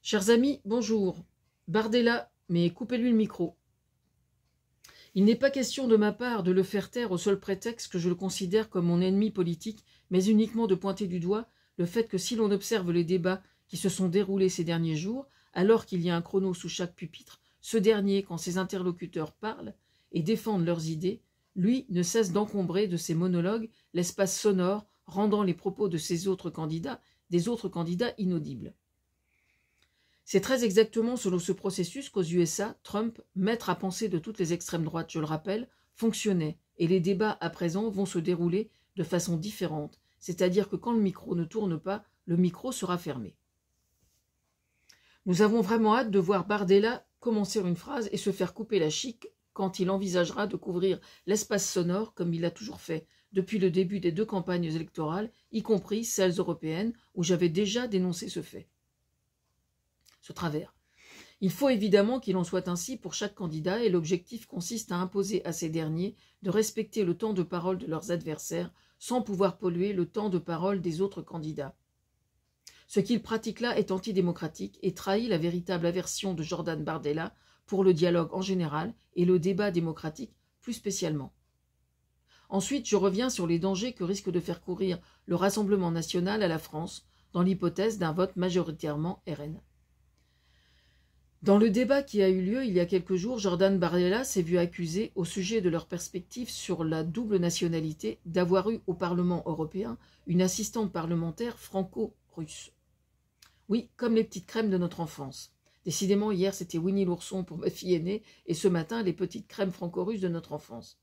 Chers amis, bonjour. Bardella, mais coupez-lui le micro. Il n'est pas question de ma part de le faire taire au seul prétexte que je le considère comme mon ennemi politique, mais uniquement de pointer du doigt le fait que si l'on observe les débats qui se sont déroulés ces derniers jours, alors qu'il y a un chrono sous chaque pupitre, ce dernier, quand ses interlocuteurs parlent et défendent leurs idées, lui ne cesse d'encombrer de ses monologues l'espace sonore, rendant les propos de ses autres candidats des autres candidats inaudibles. C'est très exactement selon ce processus qu'aux USA, Trump, maître à penser de toutes les extrêmes droites, je le rappelle, fonctionnait, et les débats à présent vont se dérouler de façon différente, c'est-à-dire que quand le micro ne tourne pas, le micro sera fermé. Nous avons vraiment hâte de voir Bardella commencer une phrase et se faire couper la chic quand il envisagera de couvrir l'espace sonore comme il l'a toujours fait depuis le début des 2 campagnes électorales, y compris celles européennes, où j'avais déjà dénoncé ce fait. Ce travers. Il faut évidemment qu'il en soit ainsi pour chaque candidat et l'objectif consiste à imposer à ces derniers de respecter le temps de parole de leurs adversaires sans pouvoir polluer le temps de parole des autres candidats. Ce qu'il pratique là est antidémocratique et trahit la véritable aversion de Jordan Bardella pour le dialogue en général et le débat démocratique plus spécialement. Ensuite, je reviens sur les dangers que risque de faire courir le Rassemblement national à la France dans l'hypothèse d'un vote majoritairement RN. Dans le débat qui a eu lieu il y a quelques jours, Jordan Bardella s'est vu accusé, au sujet de leur perspective sur la double nationalité, d'avoir eu au Parlement européen une assistante parlementaire franco-russe. Oui, comme les petites crèmes de notre enfance. Décidément, hier, c'était Winnie l'ourson pour ma fille aînée, et ce matin, les petites crèmes franco-russes de notre enfance.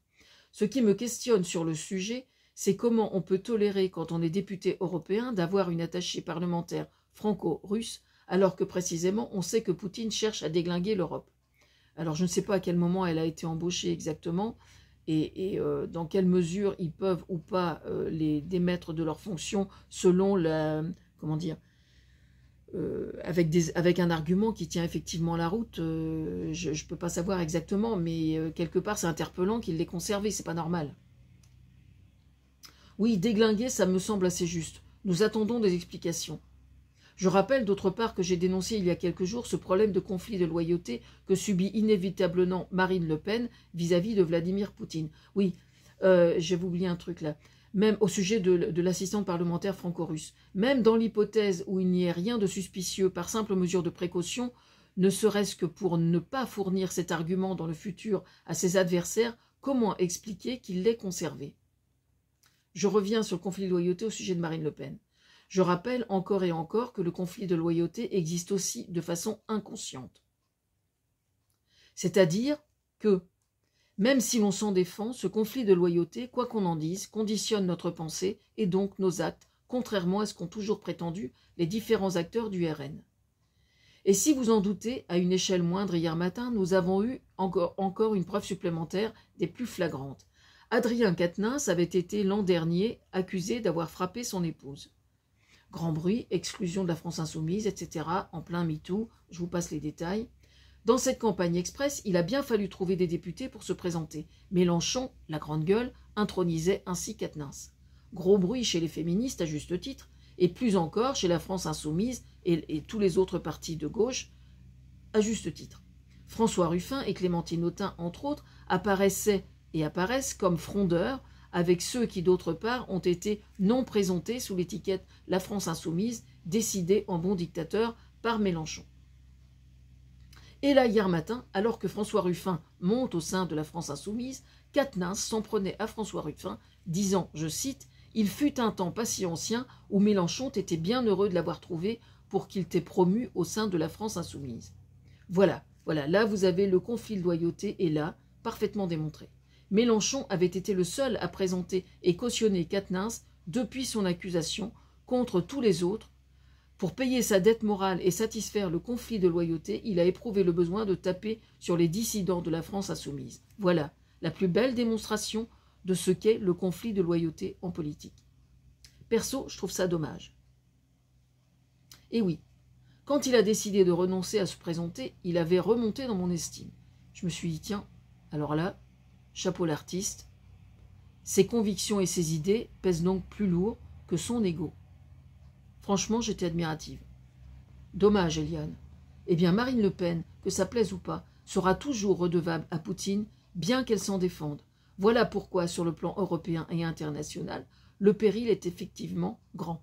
Ce qui me questionne sur le sujet, c'est comment on peut tolérer, quand on est député européen, d'avoir une attachée parlementaire franco-russe, alors que précisément on sait que Poutine cherche à déglinguer l'Europe. Alors je ne sais pas à quel moment elle a été embauchée exactement et dans quelle mesure ils peuvent ou pas les démettre de leurs fonctions selon la, comment dire, avec un argument qui tient effectivement la route. Je ne peux pas savoir exactement, mais quelque part c'est interpellant qu'ils l'aient conservé, c'est pas normal. Oui, déglinguer, ça me semble assez juste. Nous attendons des explications. Je rappelle d'autre part que j'ai dénoncé il y a quelques jours ce problème de conflit de loyauté que subit inévitablement Marine Le Pen vis-à-vis de Vladimir Poutine. Oui, j'ai oublié un truc là. Même au sujet de l'assistante parlementaire franco-russe. Même dans l'hypothèse où il n'y ait rien de suspicieux par simple mesure de précaution, ne serait-ce que pour ne pas fournir cet argument dans le futur à ses adversaires, comment expliquer qu'il l'ait conservé? Je reviens sur le conflit de loyauté au sujet de Marine Le Pen. Je rappelle encore et encore que le conflit de loyauté existe aussi de façon inconsciente. C'est-à-dire que, même si l'on s'en défend, ce conflit de loyauté, quoi qu'on en dise, conditionne notre pensée et donc nos actes, contrairement à ce qu'ont toujours prétendu les différents acteurs du RN. Et si vous en doutez, à une échelle moindre hier matin, nous avons eu encore une preuve supplémentaire des plus flagrantes. Adrien Quatennens avait été l'an dernier accusé d'avoir frappé son épouse. Grand bruit, exclusion de la France insoumise, etc., en plein MeToo, je vous passe les détails. Dans cette campagne express, il a bien fallu trouver des députés pour se présenter. Mélenchon, la grande gueule, intronisait ainsi Quatennens. Gros bruit chez les féministes, à juste titre, et plus encore chez la France insoumise et tous les autres partis de gauche, à juste titre. François Ruffin et Clémentine Autain, entre autres, apparaissaient et apparaissent comme frondeurs, avec ceux qui, d'autre part, ont été non présentés sous l'étiquette « La France insoumise », décidée en bon dictateur par Mélenchon. Et là, hier matin, alors que François Ruffin monte au sein de la France insoumise, Quatennens s'en prenait à François Ruffin, disant, je cite, « Il fut un temps pas si ancien où Mélenchon était bien heureux de l'avoir trouvé pour qu'il t'ait promu au sein de la France insoumise. » Voilà, là vous avez le conflit de loyauté et là, parfaitement démontré. Mélenchon avait été le seul à présenter et cautionner Quatennens depuis son accusation contre tous les autres. Pour payer sa dette morale et satisfaire le conflit de loyauté, il a éprouvé le besoin de taper sur les dissidents de la France insoumise. Voilà la plus belle démonstration de ce qu'est le conflit de loyauté en politique. Perso, je trouve ça dommage. Et oui, quand il a décidé de renoncer à se présenter, il avait remonté dans mon estime. Je me suis dit, tiens, alors là, chapeau l'artiste, ses convictions et ses idées pèsent donc plus lourd que son ego. Franchement, j'étais admirative. Dommage, Eliane. eh bien Marine Le Pen, que ça plaise ou pas, sera toujours redevable à Poutine, bien qu'elle s'en défende. Voilà pourquoi, sur le plan européen et international, le péril est effectivement grand.